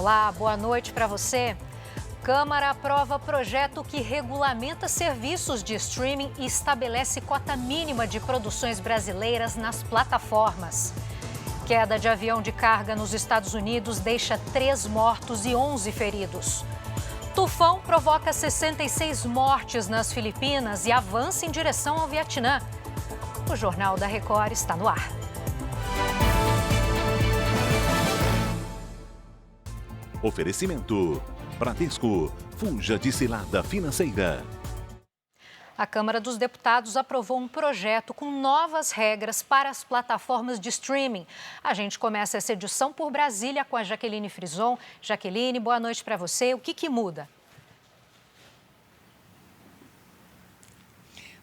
Olá, boa noite para você. Câmara aprova projeto que regulamenta serviços de streaming e estabelece cota mínima de produções brasileiras nas plataformas. Queda de avião de carga nos Estados Unidos deixa 3 mortos e 11 feridos. Tufão provoca 66 mortes nas Filipinas e avança em direção ao Vietnã. O Jornal da Record está no ar. Oferecimento: Bradesco, fuja de cilada financeira. A Câmara dos Deputados aprovou um projeto com novas regras para as plataformas de streaming. A gente começa essa edição por Brasília com a Jaqueline Frison. Jaqueline, boa noite para você. O que muda?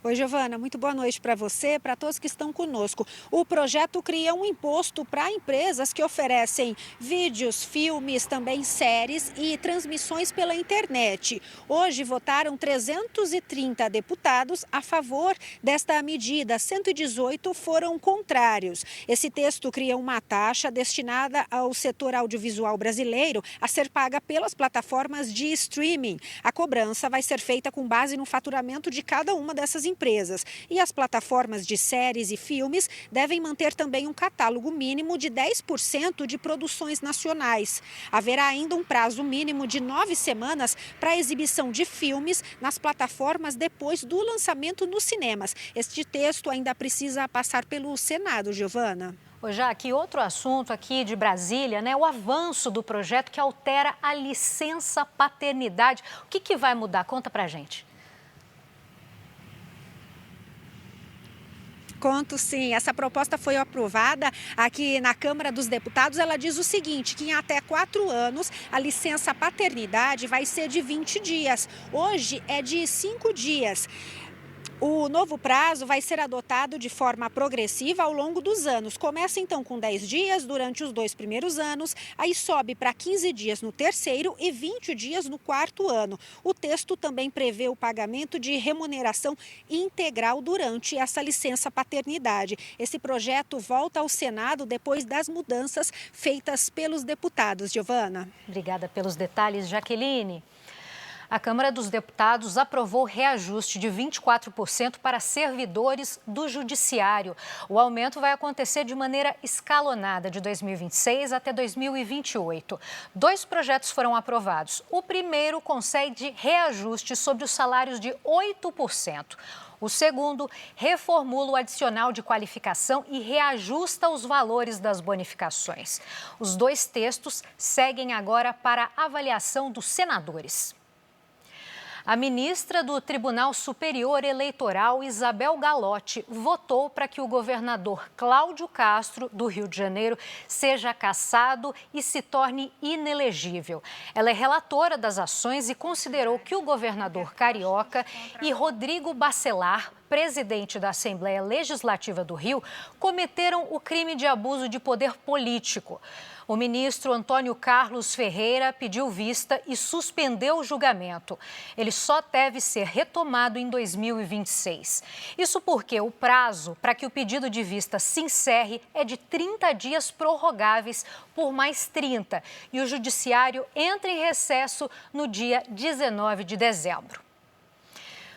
Oi, Giovana, muito boa noite para você, para todos que estão conosco. O projeto cria um imposto para empresas que oferecem vídeos, filmes, também séries e transmissões pela internet. Hoje votaram 330 deputados a favor desta medida, 118 foram contrários. Esse texto cria uma taxa destinada ao setor audiovisual brasileiro a ser paga pelas plataformas de streaming. A cobrança vai ser feita com base no faturamento de cada uma dessas empresas. E as plataformas de séries e filmes devem manter também um catálogo mínimo de 10% de produções nacionais. Haverá ainda um prazo mínimo de 9 semanas para a exibição de filmes nas plataformas depois do lançamento nos cinemas. Este texto ainda precisa passar pelo Senado, Giovana. Jaque, outro assunto aqui de Brasília, né? O avanço do projeto que altera a licença paternidade. O que vai mudar? Conta pra gente. Conto sim, essa proposta foi aprovada aqui na Câmara dos Deputados. Ela diz o seguinte, que em até 4 anos a licença paternidade vai ser de 20 dias. Hoje é de 5 dias. O novo prazo vai ser adotado de forma progressiva ao longo dos anos. Começa então com 10 dias durante os 2 primeiros anos, aí sobe para 15 dias no terceiro e 20 dias no 4º ano. O texto também prevê o pagamento de remuneração integral durante essa licença paternidade. Esse projeto volta ao Senado depois das mudanças feitas pelos deputados. Giovana. Obrigada pelos detalhes, Jaqueline. A Câmara dos Deputados aprovou reajuste de 24% para servidores do Judiciário. O aumento vai acontecer de maneira escalonada de 2026 até 2028. 2 projetos foram aprovados. O primeiro concede reajuste sobre os salários de 8%. O segundo reformula o adicional de qualificação e reajusta os valores das bonificações. Os 2 textos seguem agora para avaliação dos senadores. A ministra do Tribunal Superior Eleitoral, Isabel Galotti, votou para que o governador Cláudio Castro, do Rio de Janeiro, seja cassado e se torne inelegível. Ela é relatora das ações e considerou que o governador carioca e Rodrigo Bacelar, presidente da Assembleia Legislativa do Rio, cometeram o crime de abuso de poder político. O ministro Antônio Carlos Ferreira pediu vista e suspendeu o julgamento. Ele só deve ser retomado em 2026. Isso porque o prazo para que o pedido de vista se encerre é de 30 dias prorrogáveis por mais 30 e o judiciário entra em recesso no dia 19 de dezembro.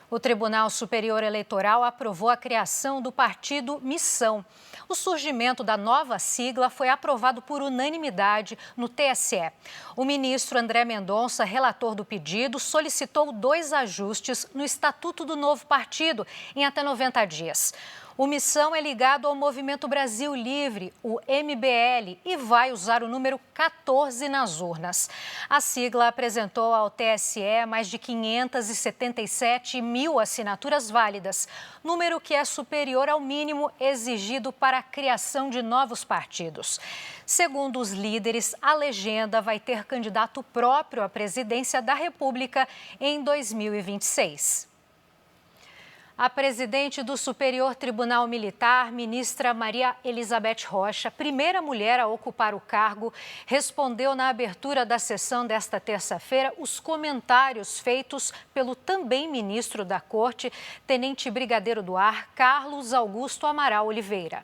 O Tribunal Superior Eleitoral aprovou a criação do partido Missão. O surgimento da nova sigla foi aprovado por unanimidade no TSE. O ministro André Mendonça, relator do pedido, solicitou 2 ajustes no Estatuto do novo partido em até 90 dias. O Missão é ligado ao Movimento Brasil Livre, o MBL, e vai usar o número 14 nas urnas. A sigla apresentou ao TSE mais de 577 mil assinaturas válidas, número que é superior ao mínimo exigido para a criação de novos partidos. Segundo os líderes, a legenda vai ter candidato próprio à presidência da República em 2026. A presidente do Superior Tribunal Militar, ministra Maria Elizabeth Rocha, primeira mulher a ocupar o cargo, respondeu na abertura da sessão desta terça-feira os comentários feitos pelo também ministro da Corte, tenente brigadeiro do ar, Carlos Augusto Amaral Oliveira.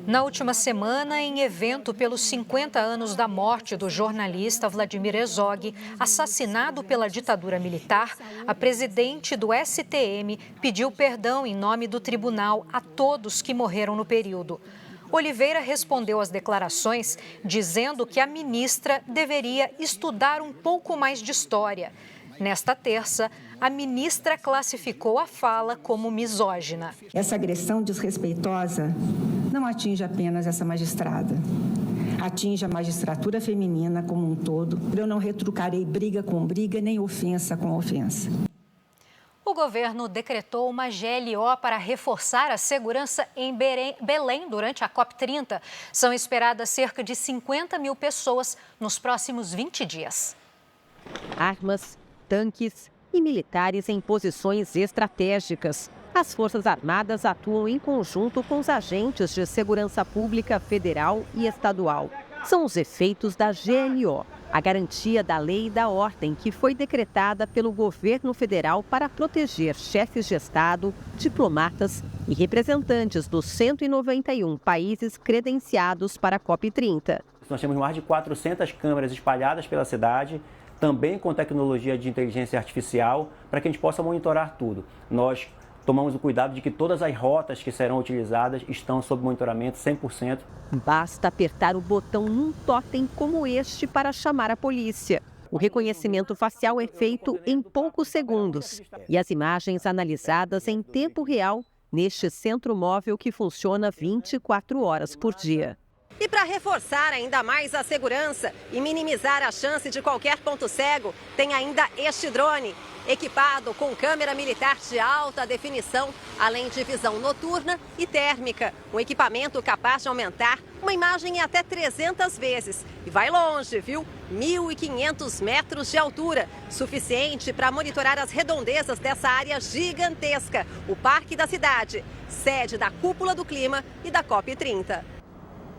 Na última semana, em evento pelos 50 anos da morte do jornalista Vladimir Herzog, assassinado pela ditadura militar, a presidente do STM pediu perdão em nome do tribunal a todos que morreram no período. Oliveira respondeu às declarações dizendo que a ministra deveria estudar um pouco mais de história. Nesta terça, a ministra classificou a fala como misógina. Essa agressão desrespeitosa não atinge apenas essa magistrada. Atinge a magistratura feminina como um todo. Eu não retrucarei briga com briga, nem ofensa com ofensa. O governo decretou uma GLO para reforçar a segurança em Belém durante a COP30. São esperadas cerca de 50 mil pessoas nos próximos 20 dias. Armas, tanques e militares em posições estratégicas. As Forças Armadas atuam em conjunto com os agentes de segurança pública federal e estadual. São os efeitos da GLO, a garantia da lei e da ordem que foi decretada pelo governo federal para proteger chefes de Estado, diplomatas e representantes dos 191 países credenciados para a COP30. Nós temos mais de 400 câmeras espalhadas pela cidade, também com tecnologia de inteligência artificial, para que a gente possa monitorar tudo. Nós tomamos o cuidado de que todas as rotas que serão utilizadas estão sob monitoramento 100%. Basta apertar o botão num totem como este para chamar a polícia. O reconhecimento facial é feito em poucos segundos e as imagens analisadas em tempo real neste centro móvel que funciona 24 horas por dia. E para reforçar ainda mais a segurança e minimizar a chance de qualquer ponto cego, tem ainda este drone, equipado com câmera militar de alta definição, além de visão noturna e térmica. Um equipamento capaz de aumentar uma imagem em até 300 vezes. E vai longe, viu? 1.500 metros de altura, suficiente para monitorar as redondezas dessa área gigantesca, o Parque da Cidade, sede da Cúpula do Clima e da COP30.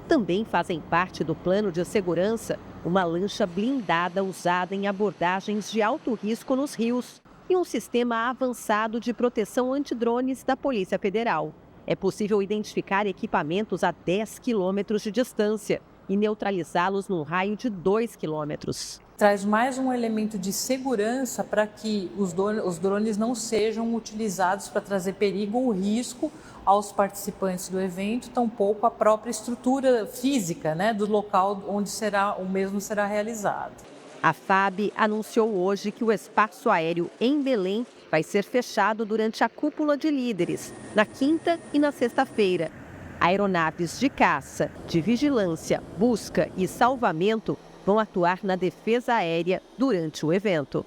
Também fazem parte do plano de segurança uma lancha blindada usada em abordagens de alto risco nos rios e um sistema avançado de proteção antidrones da Polícia Federal. É possível identificar equipamentos a 10 quilômetros de distância e neutralizá-los num raio de 2 quilômetros. Traz mais um elemento de segurança para que os drones não sejam utilizados para trazer perigo ou risco aos participantes do evento, tampouco a própria estrutura física, do local onde o mesmo será realizado. A FAB anunciou hoje que o espaço aéreo em Belém vai ser fechado durante a cúpula de líderes, na quinta e na sexta-feira. Aeronaves de caça, de vigilância, busca e salvamento vão atuar na defesa aérea durante o evento.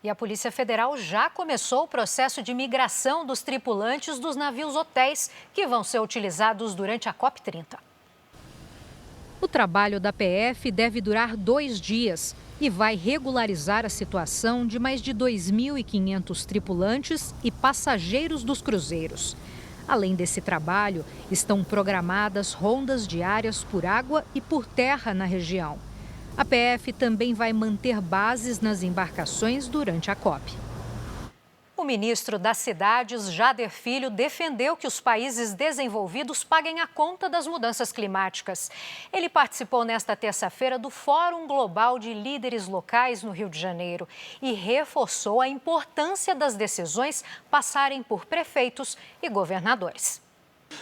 E a Polícia Federal já começou o processo de migração dos tripulantes dos navios hotéis que vão ser utilizados durante a COP30. O trabalho da PF deve durar 2 dias e vai regularizar a situação de mais de 2.500 tripulantes e passageiros dos cruzeiros. Além desse trabalho, estão programadas rondas diárias por água e por terra na região. A PF também vai manter bases nas embarcações durante a COP. O ministro das Cidades, Jader Filho, defendeu que os países desenvolvidos paguem a conta das mudanças climáticas. Ele participou nesta terça-feira do Fórum Global de Líderes Locais no Rio de Janeiro e reforçou a importância das decisões passarem por prefeitos e governadores.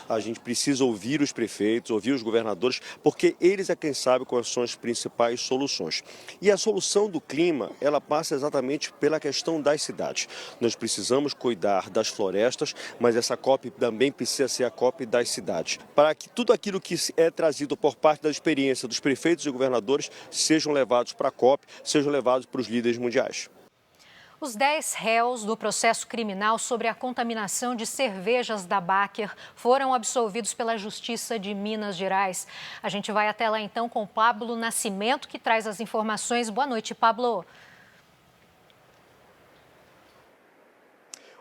A gente precisa ouvir os prefeitos, ouvir os governadores, porque eles é quem sabe quais são as principais soluções. E a solução do clima, ela passa exatamente pela questão das cidades. Nós precisamos cuidar das florestas, mas essa COP também precisa ser a COP das cidades. Para que tudo aquilo que é trazido por parte da experiência dos prefeitos e governadores sejam levados para a COP, sejam levados para os líderes mundiais. Os 10 réus do processo criminal sobre a contaminação de cervejas da Baker foram absolvidos pela Justiça de Minas Gerais. A gente vai até lá então com Pablo Nascimento, que traz as informações. Boa noite, Pablo.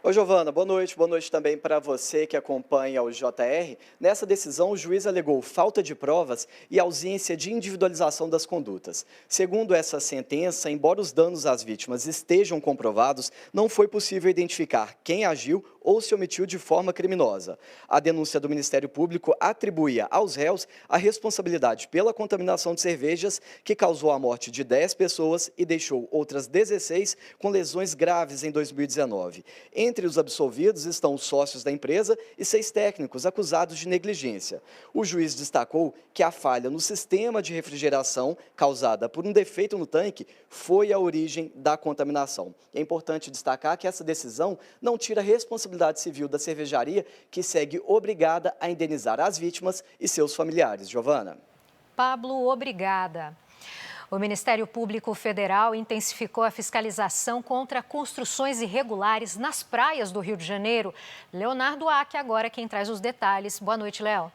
Oi, Giovana, boa noite também para você que acompanha o JR. Nessa decisão, o juiz alegou falta de provas e ausência de individualização das condutas. Segundo essa sentença, embora os danos às vítimas estejam comprovados, não foi possível identificar quem agiu ou se omitiu de forma criminosa. A denúncia do Ministério Público atribuía aos réus a responsabilidade pela contaminação de cervejas que causou a morte de 10 pessoas e deixou outras 16 com lesões graves em 2019. Entre os absolvidos estão os sócios da empresa e 6 técnicos acusados de negligência. O juiz destacou que a falha no sistema de refrigeração, causada por um defeito no tanque, foi a origem da contaminação. É importante destacar que essa decisão não tira a responsabilidade civil da cervejaria, que segue obrigada a indenizar as vítimas e seus familiares. Giovana. Pablo, obrigada. O Ministério Público Federal intensificou a fiscalização contra construções irregulares nas praias do Rio de Janeiro. Leonardo Aque agora quem traz os detalhes. Boa noite, Léo.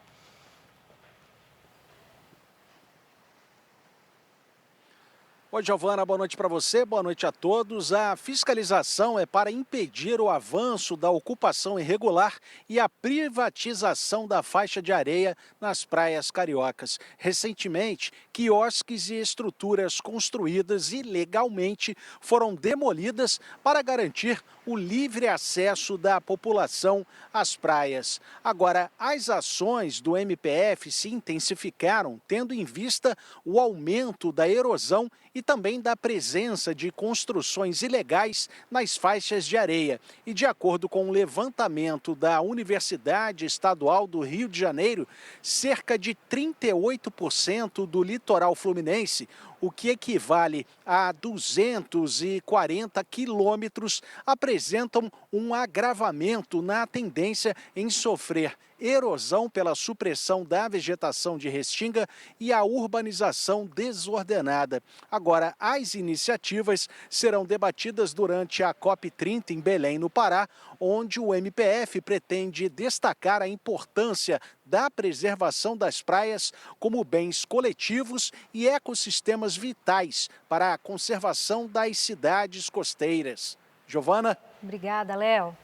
Oi, Giovana, boa noite para você, boa noite a todos. A fiscalização é para impedir o avanço da ocupação irregular e a privatização da faixa de areia nas praias cariocas. Recentemente, quiosques e estruturas construídas ilegalmente foram demolidas para garantir o livre acesso da população às praias. Agora, as ações do MPF se intensificaram, tendo em vista o aumento da erosão e também da presença de construções ilegais nas faixas de areia. E de acordo com o levantamento da Universidade Estadual do Rio de Janeiro, cerca de 38% do litoral fluminense, o que equivale a 240 quilômetros, apresentam um agravamento na tendência em sofrer erosão pela supressão da vegetação de restinga e a urbanização desordenada. Agora, as iniciativas serão debatidas durante a COP30 em Belém, no Pará, onde o MPF pretende destacar a importância da preservação das praias como bens coletivos e ecossistemas vitais para a conservação das cidades costeiras. Giovana? Obrigada, Léo.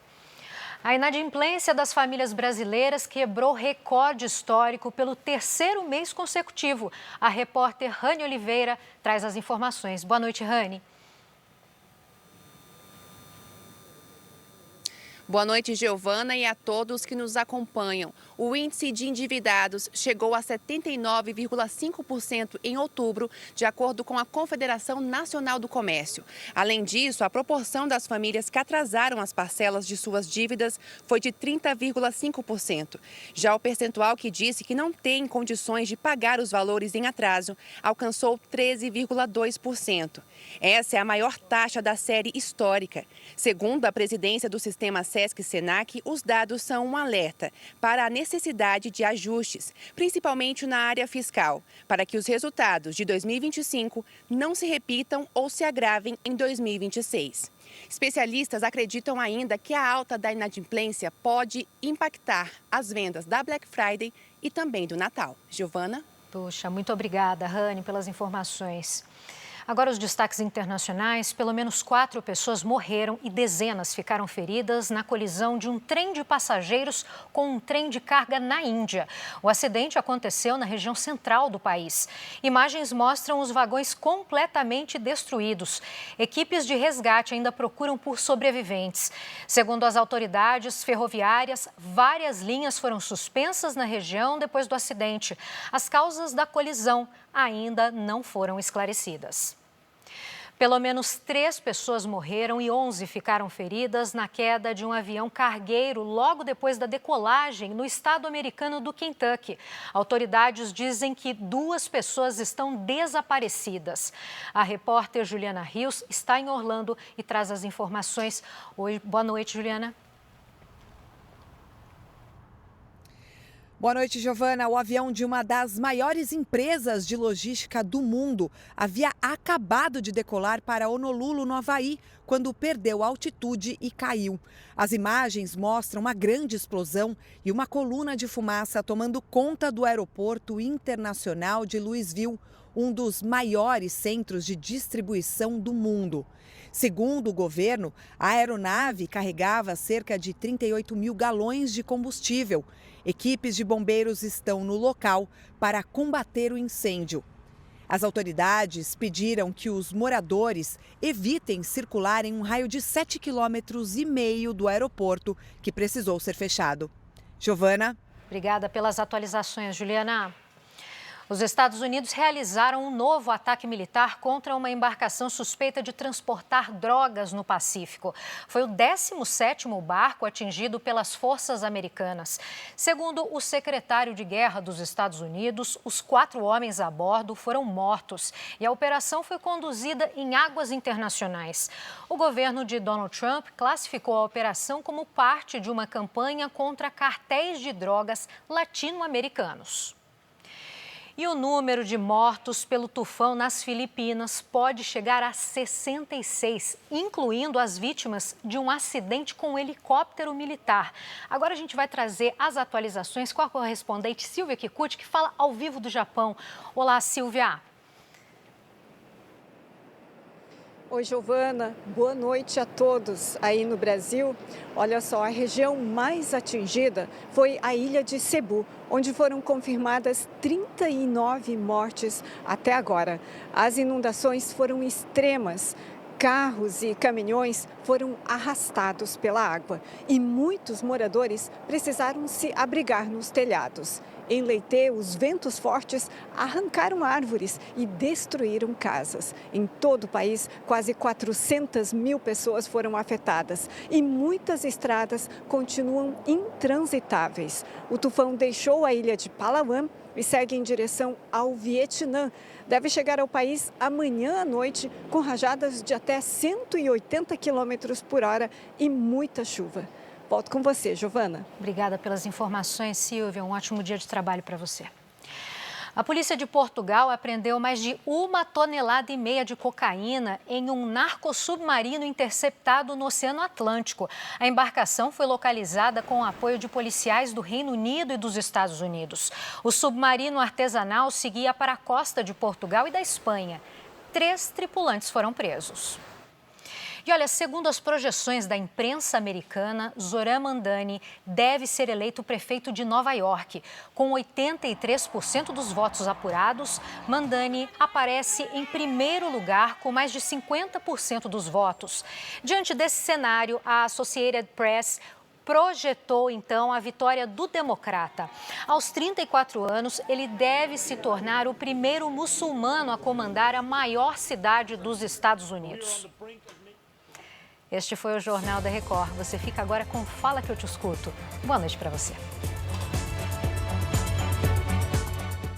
A inadimplência das famílias brasileiras quebrou recorde histórico pelo 3º mês consecutivo. A repórter Rani Oliveira traz as informações. Boa noite, Rani. Boa noite, Giovana, e a todos que nos acompanham. O índice de endividados chegou a 79,5% em outubro, de acordo com a Confederação Nacional do Comércio. Além disso, a proporção das famílias que atrasaram as parcelas de suas dívidas foi de 30,5%. Já o percentual que disse que não tem condições de pagar os valores em atraso alcançou 13,2%. Essa é a maior taxa da série histórica. Segundo a presidência do Sistema Sesc-Senac, os dados são um alerta para a necessidade de ajustes, principalmente na área fiscal, para que os resultados de 2025 não se repitam ou se agravem em 2026. Especialistas acreditam ainda que a alta da inadimplência pode impactar as vendas da Black Friday e também do Natal. Giovana? Puxa, muito obrigada, Rani, pelas informações. Agora os destaques internacionais. Pelo menos 4 pessoas morreram e dezenas ficaram feridas na colisão de um trem de passageiros com um trem de carga na Índia. O acidente aconteceu na região central do país. Imagens mostram os vagões completamente destruídos. Equipes de resgate ainda procuram por sobreviventes. Segundo as autoridades ferroviárias, várias linhas foram suspensas na região depois do acidente. As causas da colisão ainda não foram esclarecidas. Pelo menos 3 pessoas morreram e 11 ficaram feridas na queda de um avião cargueiro logo depois da decolagem no estado americano do Kentucky. Autoridades dizem que 2 pessoas estão desaparecidas. A repórter Juliana Rios está em Orlando e traz as informações. Oi, boa noite, Juliana. Boa noite, Giovana. O avião de uma das maiores empresas de logística do mundo havia acabado de decolar para Honolulu, no Havaí, quando perdeu altitude e caiu. As imagens mostram uma grande explosão e uma coluna de fumaça tomando conta do aeroporto internacional de Louisville, um dos maiores centros de distribuição do mundo. Segundo o governo, a aeronave carregava cerca de 38 mil galões de combustível. Equipes de bombeiros estão no local para combater o incêndio. As autoridades pediram que os moradores evitem circular em um raio de 7,5 km do aeroporto, que precisou ser fechado. Giovana. Obrigada pelas atualizações, Juliana. Os Estados Unidos realizaram um novo ataque militar contra uma embarcação suspeita de transportar drogas no Pacífico. Foi o 17º barco atingido pelas forças americanas. Segundo o secretário de Guerra dos Estados Unidos, os 4 homens a bordo foram mortos e a operação foi conduzida em águas internacionais. O governo de Donald Trump classificou a operação como parte de uma campanha contra cartéis de drogas latino-americanos. E o número de mortos pelo tufão nas Filipinas pode chegar a 66, incluindo as vítimas de um acidente com um helicóptero militar. Agora a gente vai trazer as atualizações com a correspondente Silvia Kikuchi, que fala ao vivo do Japão. Olá, Silvia. Oi, Giovana. Boa noite a todos aí no Brasil. Olha só, a região mais atingida foi a ilha de Cebu, onde foram confirmadas 39 mortes até agora. As inundações foram extremas. Carros e caminhões foram arrastados pela água e muitos moradores precisaram se abrigar nos telhados. Em Leyte, os ventos fortes arrancaram árvores e destruíram casas. Em todo o país, quase 400 mil pessoas foram afetadas e muitas estradas continuam intransitáveis. O tufão deixou a ilha de Palawan e segue em direção ao Vietnã. Deve chegar ao país amanhã à noite com rajadas de até 180 km por hora e muita chuva. Volto com você, Giovana. Obrigada pelas informações, Silvia. Um ótimo dia de trabalho para você. A polícia de Portugal apreendeu mais de 1,5 toneladas de cocaína em um narcossubmarino interceptado no Oceano Atlântico. A embarcação foi localizada com o apoio de policiais do Reino Unido e dos Estados Unidos. O submarino artesanal seguia para a costa de Portugal e da Espanha. 3 tripulantes foram presos. E olha, segundo as projeções da imprensa americana, Zoran Mandani deve ser eleito prefeito de Nova York. Com 83% dos votos apurados, Mandani aparece em primeiro lugar com mais de 50% dos votos. Diante desse cenário, a Associated Press projetou, então, a vitória do democrata. Aos 34 anos, ele deve se tornar o primeiro muçulmano a comandar a maior cidade dos Estados Unidos. Este foi o Jornal da Record. Você fica agora com Fala que eu te escuto. Boa noite para você.